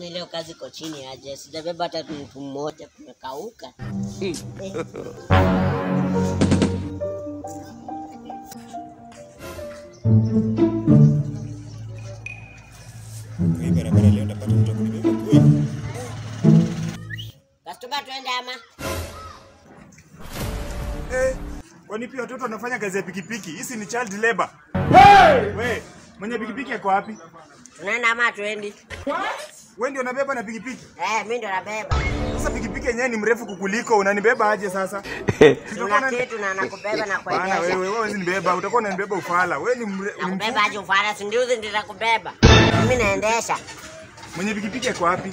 Kwani leo kazi iko chini aje? Sijabeba hata mtu mmoja, kumekauka. Hii barabara leo napata mtu kunibeba kweli. Customer twende ama? Kwani pia watoto wanafanya kazi ya pikipiki? Hii ni child labor. Hey! Wewe, mwenye pikipiki yako wapi? Tunaenda ama twendi? Wewe ndio unabeba na pikipiki? Mimi ndio nabeba. Sasa pikipiki yenyewe ni mrefu kukuliko, unanibeba aje sasa? Tuna kitu na nakubeba na kuendesha. Bana wewe usinibeba, utakuwa unanibeba ufala. Wewe ni nakubeba aje ufala? Si ndio nitakubeba. Mimi naendesha. Mwenye pikipiki yako wapi?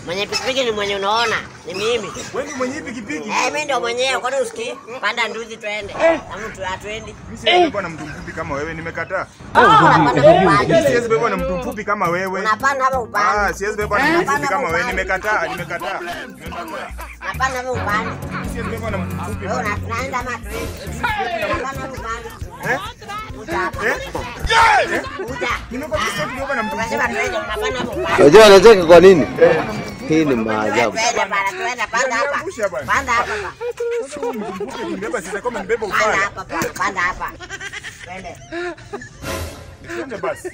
Mwenye pikipiki ni mwenye unaona, ni mimi. Wewe ndio mwenye pikipiki? Mimi ndio mwenyewe, kwani usikii? Panda nduzi twende. Kama mtu atwendi. Mimi siwezi beba na mtu mfupi kama wewe, nimekataa. Unapanda upande. Siwezi beba na mtu mfupi kama wewe. Unapanda hapa upande. Siwezi beba na mtu mfupi kama wewe, nimekataa. Unapanda hapa upande. Siwezi beba na mtu mfupi. Wewe unaenda ama twendi? Unapanda hapa upande. Nimekwambia beba na mtu mfupi. Unajua anacheka kwa nini? Hii ni maajabu. Panda hapa. Nibeba sasa kama nibeba ufala. Panda hapa. Twende basi.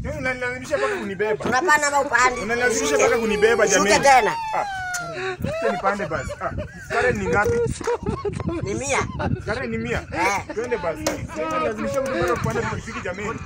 Wewe unanilazimisha mpaka kunibeba. Unapanda hapa upande. Unanilazimisha mpaka kunibeba jamani. Shuka tena. Nipande basi. Kare ni ngapi? Ni 100. Kare ni 100. Twende basi. Unanilazimisha mpaka kupanda pikipiki jamani.